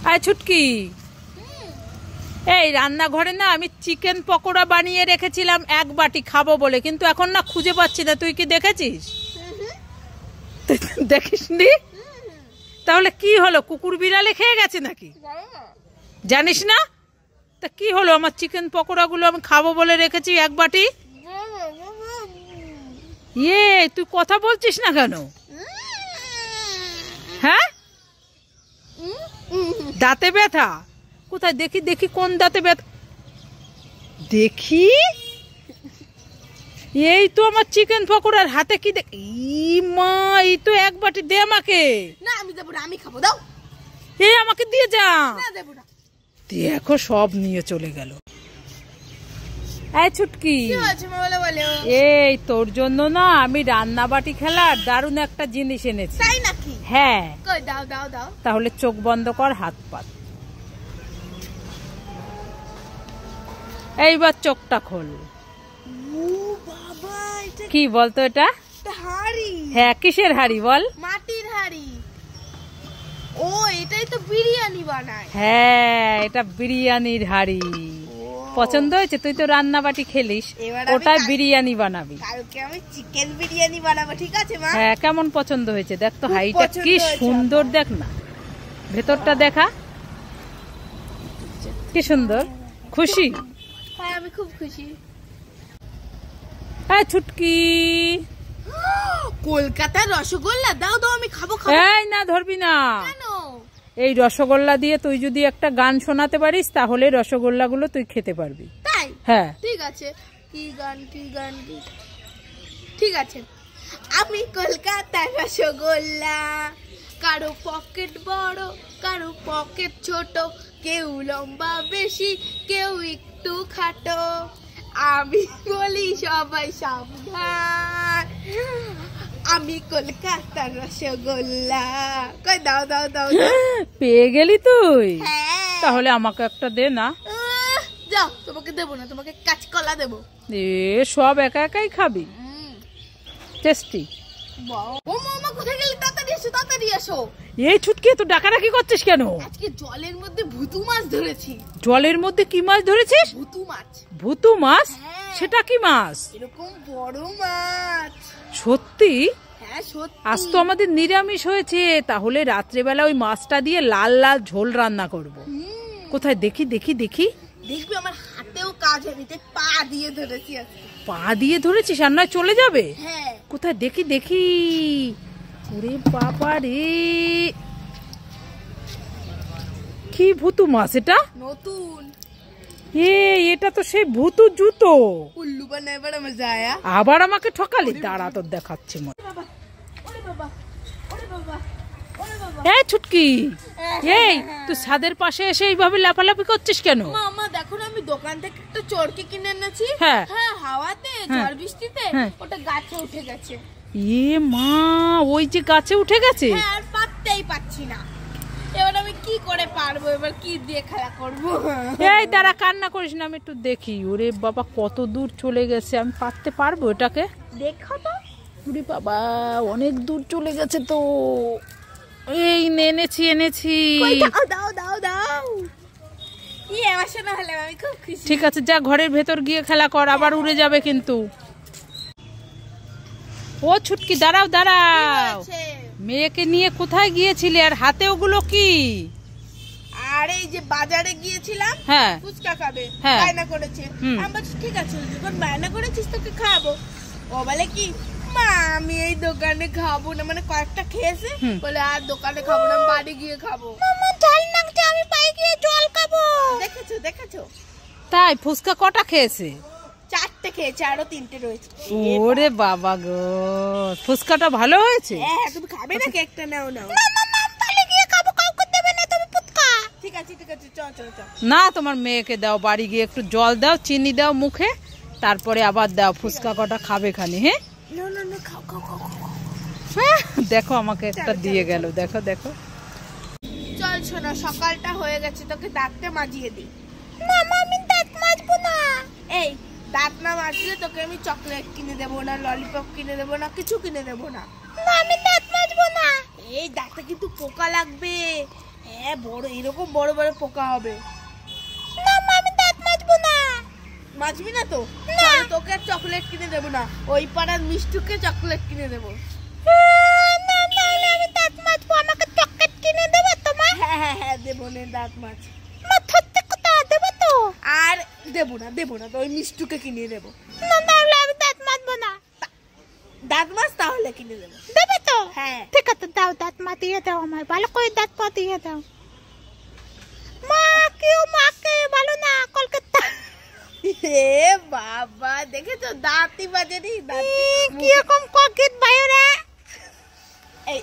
আয় ছুটকি, এই রান্নাঘরে না আমি চিকেন পকোড়া বানিয়ে রেখেছিলাম এক বাটি খাবো বলে, কিন্তু এখন না খুঁজে পাচ্ছি না। তুই কি দেখেছিস? দেখিসনি? তাহলে কি হলো, কুকুর বিড়ালে খেয়ে গেছে নাকি? জানিস না? তা কি হলো, আমার চিকেন পকোড়া গুলো আমি খাবো বলে রেখেছি এক বাটি। ইয়ে, তুই কথা বলছিস না কেন? হ্যাঁ, দাঁতে ব্যথা? কোথায় দেখি দেখি, কোন দাঁতে ব্যথা দেখি? এই তো আমার চিকেন পকোড়ার হাতে কি দেখ, মা এই তো এক বাটি দে আমাকে। না আমি দেবো না, আমি খাবো, দাও। এই আমাকে দিয়ে যা। না দেবো না। দেখো সব নিয়ে চলে গেল। এই ছুটকি, কি হয়েছে মা, বলো বলো। এই তোর জন্য না আমি রান্না বাটি খেলার দারুণ একটা জিনিস এনেছি। তাই নাকি? হ্যাঁ। কই দাও দাও দাও। তাহলে চোখ বন্ধ কর, হাত পাত। এইবার চোখটা খোল। ও বাবা, এটা কি বলতো এটা? হাড়ি। হ্যাঁ, কিসের হাড়ি বল? মাটির হাড়ি। ও এটাই তো বিরিয়ানি বানায়। হ্যাঁ, এটা বিরিয়ানির হাড়ি। পছন্দ হয়েছে? তুই তো রান্না বাটি খেলিস, ওটাই বিরিয়ানি বানাবি। কালকে আমি চিকেন বিরিয়ানি বানাবো, ঠিক আছে মা? হ্যাঁ, কেমন পছন্দ হয়েছে? দেখ তো হাড়িটা কি সুন্দর, দেখ না ভেতরটা, দেখা কি সুন্দর। খুশি? হ্যাঁ আমি খুব খুশি। হ্যাঁ ছুটকি, কলকাতার রসগোল্লা দাও দাও, আমি খাবো খাবো। এই না, ধরবি না। কেন? এই রসগোল্লা দিয়ে তুই যদি একটা গান শোনাতে পারিস তাহলে রসগোল্লা গুলো তুই খেতে পারবি। তাই? হ্যাঁ ঠিক আছে। কি গান কি গান কি? ঠিক আছে। আমি কলকাতার রসগোল্লা, কারো পকেট বড় কারো পকেট ছোট, কেউ লম্বা বেশি কেউ একটু খাটো, আমি বলি সবাই সাবধান, আমি কলকাতার রসগোল্লা। কই দাও দাও দাও। পেয়ে গেলি তুই? হ্যাঁ। তাহলে আমাকে একটা দে না। যাও, তোমাকে দেবো না, তোমাকে কাঁচকলা দেবো। এ সব একা একাই খাবি? টেস্টি। ও মামা, কোথায় গেলি? তাড়াতাড়ি এসো তাড়াতাড়ি এসো। এই ছুটকি, তো ডাকাডাকি করছিস কেন? আজকে জলের মধ্যে ভুতু মাছ ধরেছি। জলের মধ্যে কি মাছ ধরেছিস? ভুতু মাছ। ভুতু মাছ? হ্যাঁ। সেটা কি মাছ? এরকম বড় মাছ। সত্যি? হ্যাঁ সত্যি। আজ তো আমাদের নিরামিষ হয়েছে, তাহলে রাত্রেবেলা ওই মাছটা দিয়ে লাল লাল ঝোল রান্না করব। কোথায় দেখি দেখি দেখি। দেখবি আমার হাতেও কাজ হয়নি, পা দিয়ে ধরেছি আজকে। পা দিয়ে ধরেছিস? আর নয় চলে যাবে? হ্যাঁ। কোথায় দেখি দেখি। ওরে বাবা রে, কি ভুতু মাছ এটা? নতুন। এটা তো সেই ভুতু জুতো। উল্লু বানায় বড় মজা আয়া। আবার আমাকে ঠকালি? দাঁড়া, তোর দেখাচ্ছি মনে। ওরে বাবা ওরে বাবা ওরে বাবা। এই ছুটকি, এই তুই ছাদের পাশে এসে এইভাবে লাফালাফি করছিস কেন? মামা দেখো না, আমি দোকান থেকে একটা চড়কি কিনে এনেছি। হ্যাঁ। হ্যাঁ, হাওয়াতে ঝড় বৃষ্টিতে ওটা গাছে উঠে গেছে। এ মা, ওই যে গাছে উঠে গেছে? হ্যাঁ, আর পারতেই পাচ্ছি না। এবার আমি কি করে পারবো? এবার কি দিয়ে খেলা করবো? এই দাঁড়া, কান্না করিস না, আমি একটু দেখি। ওরে বাবা, কত দূর চলে গেছে, আমি পারতে পারবো এটাকে? দেখো তো। ওরে বাবা, অনেক দূর চলে গেছে তো। এই এনেছি এনেছি। দাও দাও দাও দাও। কি এমন হলে আমি খুব খুশি। ঠিক আছে, যা ঘরের ভেতর গিয়ে খেলা কর, আবার উড়ে যাবে কিন্তু। ও ছুটকি, দাঁড়াও দাঁড়াও। মেয়েকে নিয়ে কোথায় গিয়েছিলে, আর হাতে ওগুলো কি? আর এই যে বাজারে গিয়েছিলাম। হ্যাঁ। ফুচকা খাবে, হ্যাঁ। বায়না করেছে। আমি বলছি ঠিক আছে, যখন বায়না করেছিস তোকে খাবো। ও বলে কি, মা আমি এই দোকানে খাবো না, মানে কয়েকটা খেয়েছে, বলে আর দোকানে খাবো না, বাড়ি গিয়ে খাবো। মামা জল নাগছে, আমি বাড়ি গিয়ে জল খাবো। দেখেছো দেখেছো? তাই? ফুচকা কটা খেয়েছে? 4টে খেয়েছে, আরো 3টে রয়েছে। ওরে বাবা গো, ফুচকাটা ভালো হয়েছে? হ্যাঁ, তুমি খাবে না? কেকটা নাও নাও। না মামা, আমি বাড়ি গিয়ে খাবো, কাউকে দেবে না তুমি ফুচকা। ঠিক আছে ঠিক আছে, চল চল চল। না, তোমার মেয়েকে দাও, বাড়ি গিয়ে একটু জল দাও, চিনি দাও মুখে, তারপরে আবার দাও। ফুচকা কটা খাবে খানি। হ্যাঁ না না না, খাও খাও খাও। দেখো আমাকে একটা দিয়ে গেল, দেখো দেখো। চল শোনা, সকালটা হয়ে গেছে, তোকে দাঁতটা মাজিয়ে দিই। মামা আমি দাঁত মাজবো না। এই দাঁত না মাজলে তোকে আমি চকলেট কিনে দেবো না, ললিপপ কিনে দেবো না, কিছু কিনে দেবো না। না আমি দাঁত মাজবো না। এই দাঁতে কিন্তু পোকা লাগবে, হ্যাঁ বড় এরকম বড় বড় পোকা হবে। না মা আমি দাঁত মাজবো না। মাজবি না তো? না তোকে আর চকলেট কিনে দেবো না, ওই পাড়ার মিষ্টুকে চকলেট কিনে দেবো। না তাহলে আমি দাঁত মাজবো, আমাকে চকলেট কিনে দেবে তোমার? হ্যাঁ হ্যাঁ হ্যাঁ দেবো, নে দাঁত মাজ। মা সত্যি কথা দেবো তো? আর দেবো না তো, ওই মিষ্টুকে কিনে দেবো। না তাহলে আমি দাঁত মাজবো না। দাঁত মাজ তাহলে কিনে দেবো। দেবে তো? হ্যাঁ ঠিক আছে দাও, দাঁত মাতিয়ে দাও, আমার ভালো করে দাঁত মাতিয়ে দাও। মা কেউ মাকে ভালো না কলকাতা। এ বাবা দেখেছো দাঁতই বাজেনি, দাঁত কি রকম ককেট বাইরে। এই